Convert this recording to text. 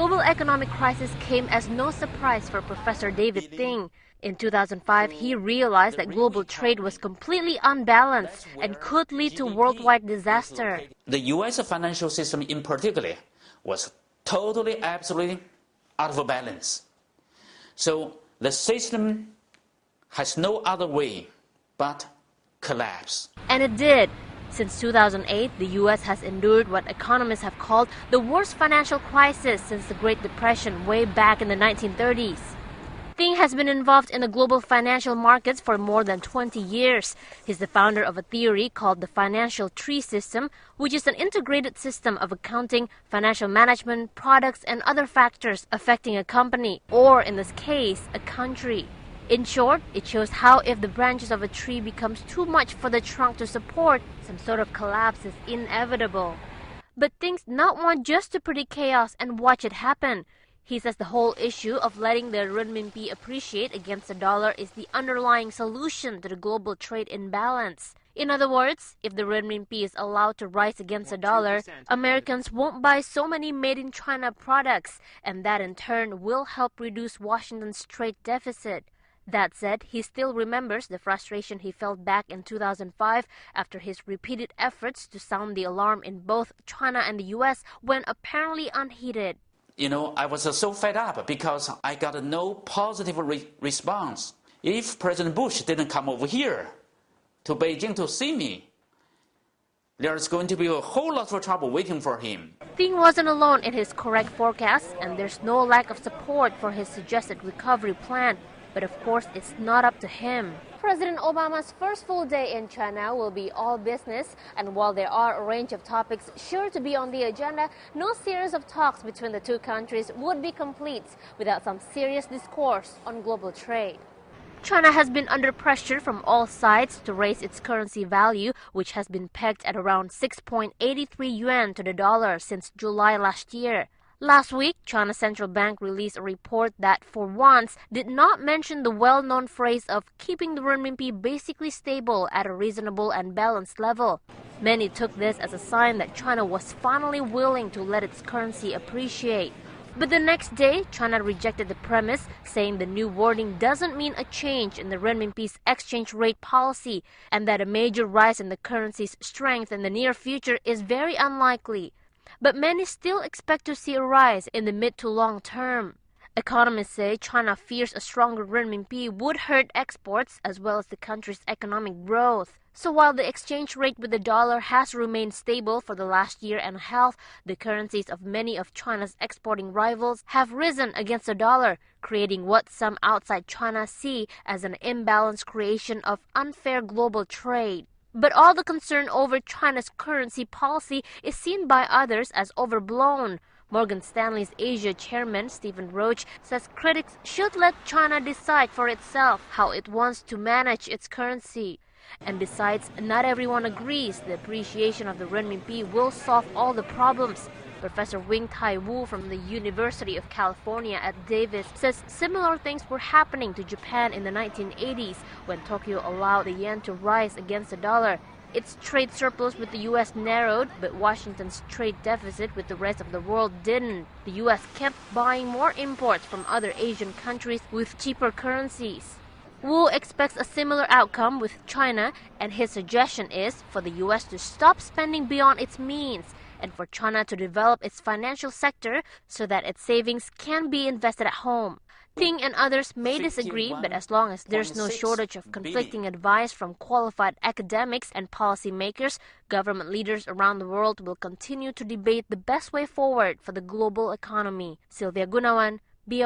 global economic crisis came as no surprise for Professor David Ting. In 2005, he realized that global trade was completely unbalanced and could lead to worldwide disaster. The U.S. financial system in particular was totally, absolutely out of balance. So the system has no other way but collapse. And it did. Since 2008, the U.S. has endured what economists have called the worst financial crisis since the Great Depression way back in the 1930s. Ting has been involved in the global financial markets for more than 20 years. He's the founder of a theory called the financial tree system, which is an integrated system of accounting, financial management, products, and other factors affecting a company, or in this case, a country. In short, it shows how if the branches of a tree becomes too much for the trunk to support, some sort of collapse is inevitable. But Ting's not want just to predict chaos and watch it happen. He says the whole issue of letting the renminbi appreciate against the dollar is the underlying solution to the global trade imbalance. In other words, if the renminbi is allowed to rise against the dollar, Americans won't buy so many made-in-China products, and that in turn will help reduce Washington's trade deficit. That said, he still remembers the frustration he felt back in 2005 after his repeated efforts to sound the alarm in both China and the U.S. went apparently unheeded. I was so fed up because I got no positive response. If President Bush didn't come over here to Beijing to see me, there's going to be a whole lot of trouble waiting for him. Ting wasn't alone in his correct forecast, and there's no lack of support for his suggested recovery plan. But of course, it's not up to him. President Obama's first full day in China will be all business, and while there are a range of topics sure to be on the agenda, no series of talks between the two countries would be complete without some serious discourse on global trade. China has been under pressure from all sides to raise its currency value, which has been pegged at around 6.83 yuan to the dollar since July last year. Last week, China's central bank released a report that, for once, did not mention the well-known phrase of keeping the renminbi basically stable at a reasonable and balanced level. Many took this as a sign that China was finally willing to let its currency appreciate. But the next day, China rejected the premise, saying the new wording doesn't mean a change in the renminbi's exchange rate policy and that a major rise in the currency's strength in the near future is very unlikely. But many still expect to see a rise in the mid to long term. Economists say China fears a stronger renminbi would hurt exports as well as the country's economic growth. So while the exchange rate with the dollar has remained stable for the last year and a half, the currencies of many of China's exporting rivals have risen against the dollar, creating what some outside China see as an imbalanced creation of unfair global trade. But all the concern over China's currency policy is seen by others as overblown. Morgan Stanley's Asia chairman, Stephen Roach, says critics should let China decide for itself how it wants to manage its currency. And besides, not everyone agrees the appreciation of the renminbi will solve all the problems. Professor Wing Tai Wu from the University of California at Davis says similar things were happening to Japan in the 1980s when Tokyo allowed the yen to rise against the dollar. Its trade surplus with the U.S. narrowed, but Washington's trade deficit with the rest of the world didn't. The U.S. kept buying more imports from other Asian countries with cheaper currencies. Wu expects a similar outcome with China, and his suggestion is for the U.S. to stop spending beyond its means and for China to develop its financial sector so that its savings can be invested at home. Ting and others may disagree, but as long as there's no shortage of conflicting advice from qualified academics and policymakers, government leaders around the world will continue to debate the best way forward for the global economy. Sylvia Gunawan, BO.